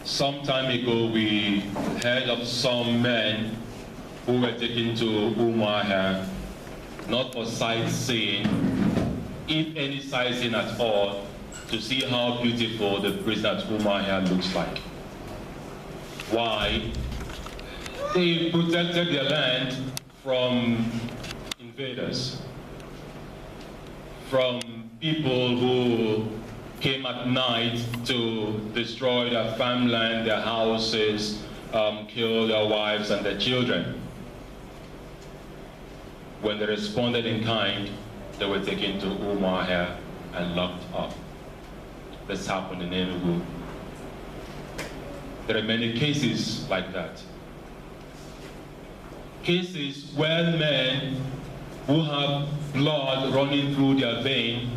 Some time ago, we heard of some men who were taken to Umuahia, not for sightseeing, if any sightseeing at all, to see how beautiful the prison at Umuahia looks like. Why? They protected their land from invaders, from people who came at night to destroy their farmland, their houses, kill their wives and their children. When they responded in kind, they were taken to Umuahia and locked up. This happened in Enugu. There are many cases like that. Cases where men who have blood running through their veins,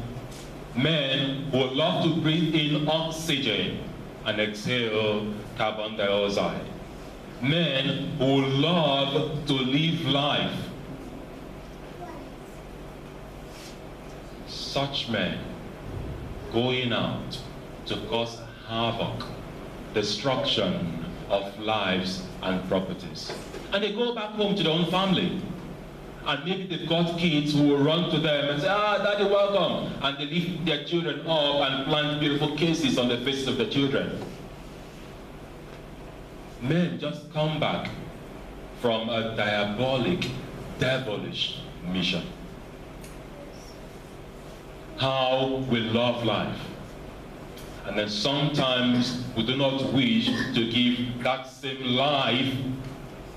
men who love to breathe in oxygen and exhale carbon dioxide. Men who love to live life. Such men going out to cause havoc, destruction of lives and properties. And they go back home to their own family. And maybe they've got kids who will run to them and say, Daddy, welcome. And they lift their children up and plant beautiful kisses on the faces of the children. Men just come back from a diabolic, devilish mission. How we love life. And then sometimes we do not wish to give that same life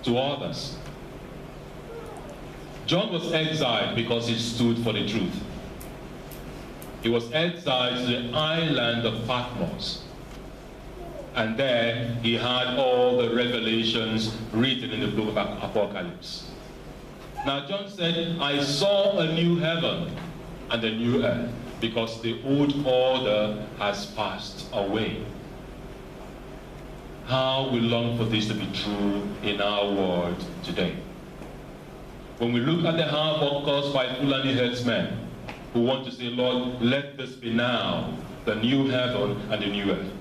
to others. John was exiled because he stood for the truth. He was exiled to the island of Patmos. And there he had all the revelations written in the book of Apocalypse. Now John said, I saw a new heaven and a new earth, because the old order has passed away. How we long for this to be true in our world today. When we look at the havoc caused by Fulani herdsmen who want to say, Lord, let this be now the new heaven and the new earth.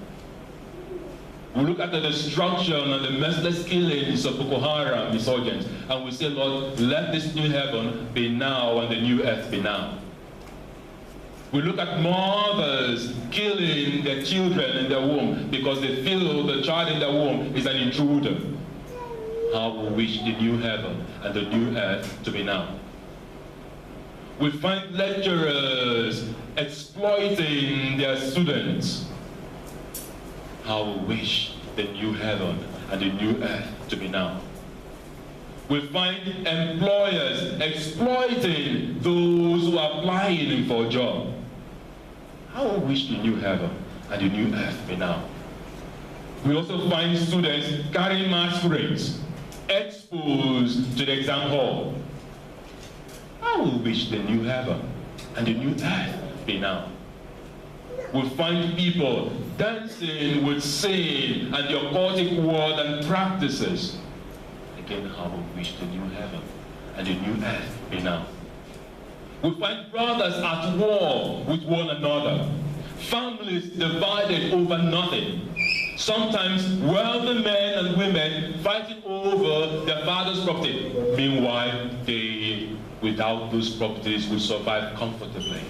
We look at the destruction and the merciless killings of Boko Haram insurgents, and we say, Lord, let this new heaven be now and the new earth be now. We look at mothers killing their children in their womb because they feel the child in their womb is an intruder. How we wish the new heaven and the new earth to be now. We find lecturers exploiting their students. How we wish the new heaven and the new earth to be now. We find employers exploiting those who are applying for a job. How we wish the new heaven and the new earth be now. We also find students carrying masquerades, exposed to the exam hall. How we wish the new heaven and the new earth be now. We find people dancing with sin and the occultic world and practices. Again, how we wish the new heaven and the new earth be now. We find brothers at war with one another, families divided over nothing. Sometimes wealthy men and women fighting over their father's property. Meanwhile, they, without those properties, will survive comfortably,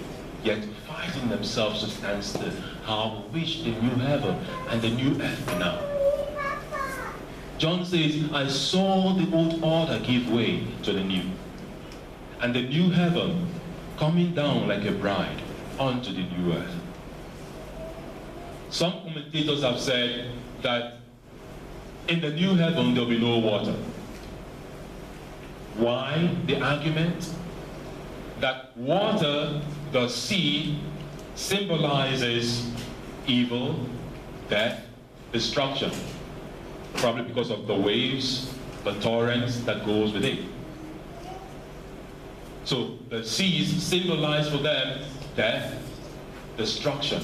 yet fighting themselves to stand still. How we wish the new heaven and the new earth be now. John says, I saw the old order give way to the new, and the new heaven coming down like a bride onto the new earth. Some commentators have said that in the new heaven there will be no water. Why? The argument that water, the sea, symbolizes evil, death, destruction. Probably because of the waves, the torrents that goes with it. So the seas symbolize for them death, destruction.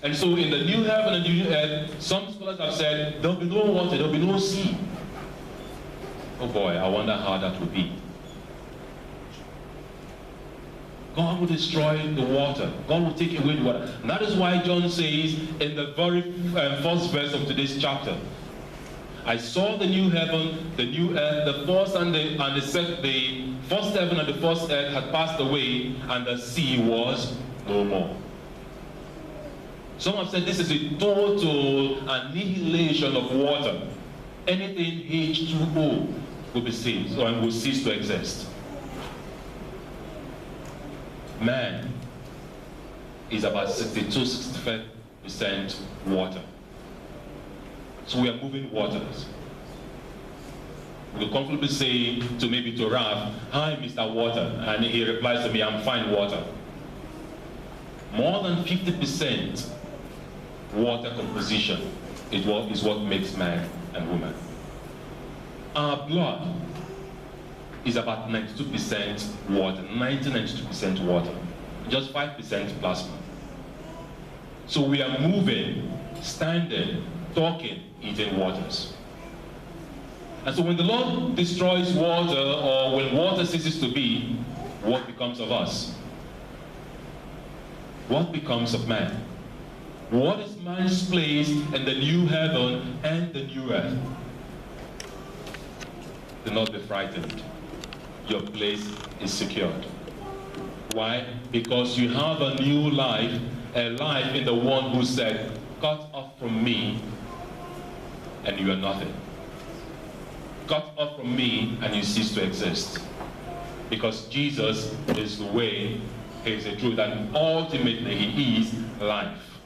And so in the new heaven and new earth, some scholars have said there'll be no water, there'll be no sea. Oh boy, I wonder how that would be. God will destroy the water. God will take away the water. And that is why John says in the very first verse of today's chapter, I saw the new heaven, the new earth, the first and the first heaven and the first earth had passed away, and the sea was no more. Some have said this is a total annihilation of water. Anything H2O will be ceased, or will cease to exist. Man is about 62-65% water. So we are moving waters. We will comfortably say to Ralph, "Hi, Mr. Water," and he replies to me, "I'm fine, water." More than 50% water composition is what makes man and woman. Our blood is about 92% water, 92% water, just 5% plasma. So we are moving, standing, talking, eating waters. And so when the Lord destroys water, or when water ceases to be, what becomes of us? What becomes of man? What is man's place in the new heaven and the new earth? Do not be frightened. Your place is secured. Why? Because you have a new life, a life in the one who said, "Cut off from me, and you are nothing. Cut off from me, and you cease to exist." Because Jesus is the way, He is the truth, and ultimately He is life.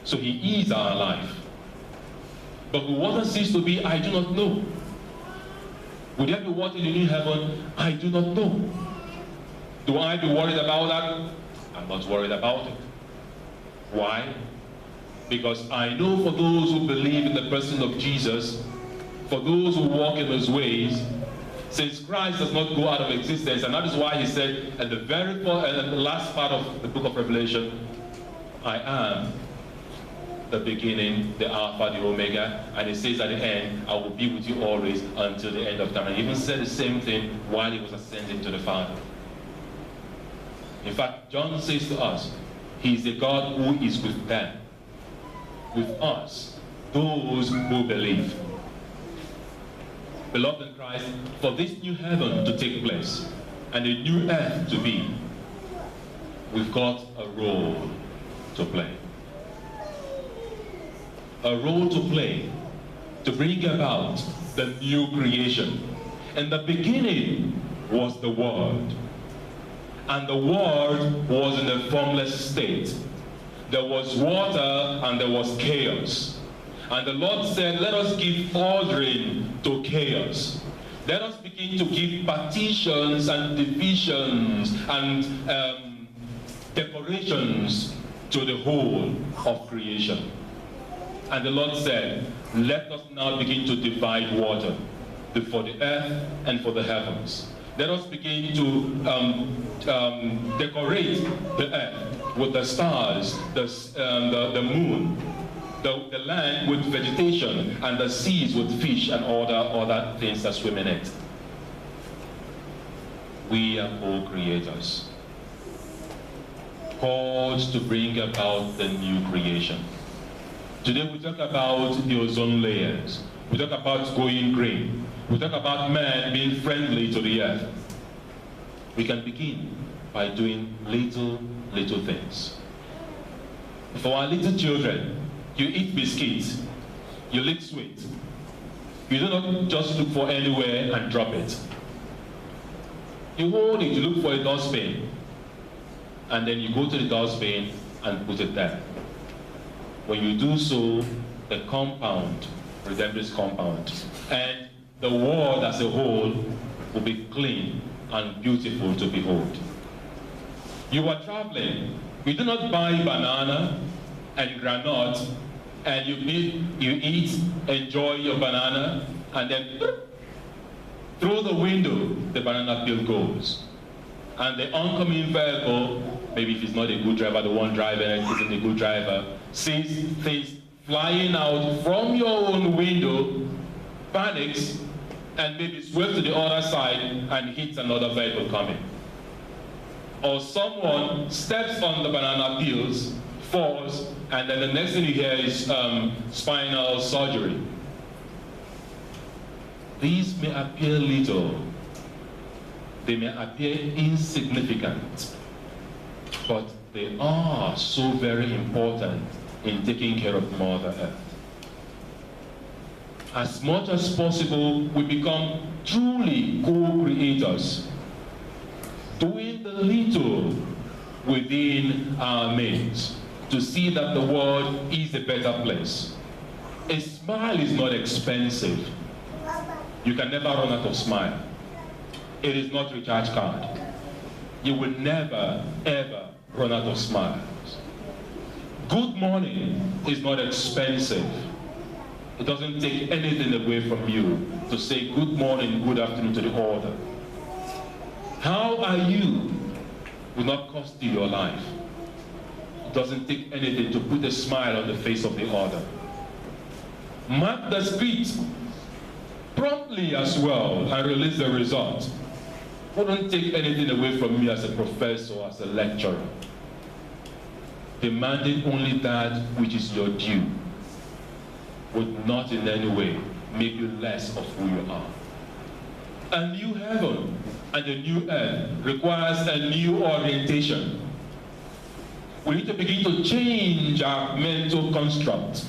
So He is our life. But will water cease to be? I do not know. Will there be water in the new heaven? I do not know. Do I be worried about that? I'm not worried about it. Why? Because I know for those who believe in the person of Jesus, for those who walk in His ways, since Christ does not go out of existence, and that is why He said at the last part of the book of Revelation, "I am the beginning, the Alpha, the Omega," and He says at the end, "I will be with you always until the end of time." And He even said the same thing while He was ascending to the Father. In fact, John says to us, He is the God who is with them, with us, those who believe. Beloved in Christ, for this new heaven to take place and a new earth to be, we've got a role to play. A role to play to bring about the new creation. In the beginning was the Word, and the Word was in a formless state. There was water and there was chaos. And the Lord said, "Let us give ordering to chaos. Let us begin to give partitions and divisions and decorations to the whole of creation." And the Lord said, "Let us now begin to divide water for the earth and for the heavens. Let us begin to decorate the earth with the stars, the moon, the land with vegetation, and the seas with fish and all the other things that swim in it." We are co-creators, called to bring about the new creation. Today we talk about the ozone layers. We talk about going green. We talk about man being friendly to the earth. We can begin by doing little things. For our little children, you eat biscuits, you lick sweet. You do not just look for anywhere and drop it. You hold it, you look for a dustbin, and then you go to the dustbin and put it there. When you do so, the compound, resembles compound, and the world as a whole will be clean and beautiful to behold. You are traveling. You do not buy banana and granite, and you eat, enjoy your banana, and then through the window, the banana peel goes. And the oncoming vehicle, maybe if it's not a good driver, the one driving it isn't a good driver, sees things flying out from your own window, panics, and maybe swerves to the other side and hits another vehicle coming. or someone steps on the banana peels, falls, and then the next thing you hear is spinal surgery. These may appear little, they may appear insignificant, but they are so very important in taking care of Mother Earth. As much as possible, we become truly co-creators, doing the little within our means to see that the world is a better place. A smile is not expensive. You can never run out of smile. It is not recharge card. You will never, ever run out of smiles. Good morning is not expensive. It doesn't take anything away from you to say good morning, good afternoon to the other. How are you will not cost you your life. It doesn't take anything to put a smile on the face of the other. Mark the street promptly as well and release the result. Wouldn't take anything away from me as a professor, as a lecturer. Demanding only that which is your due would not in any way make you less of who you are. A new heaven and a new earth requires a new orientation. We need to begin to change our mental construct.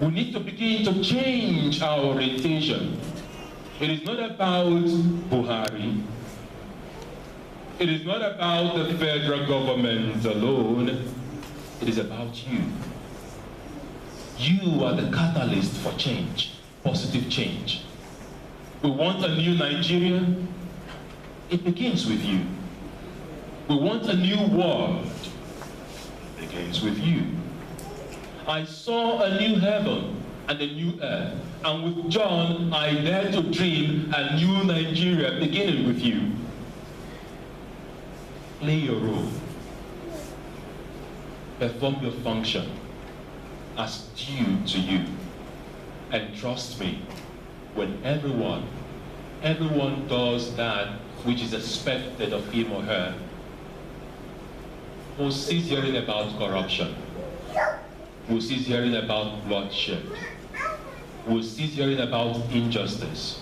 We need to begin to change our orientation. It is not about Buhari. It is not about the federal government alone. It is about you. You are the catalyst for change, positive change. We want a new Nigeria. It begins with you. We want a new world. It begins with you. I saw a new heaven and a new earth. And with John, I dare to dream a new Nigeria beginning with you. Play your role. Perform your function as due to you. And trust me, when everyone does that which is expected of him or her, we'll cease hearing about corruption. We'll cease hearing about bloodshed. We'll cease hearing about injustice,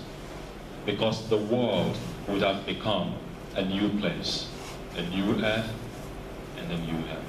because the world would have become a new place, a new earth and a new heaven.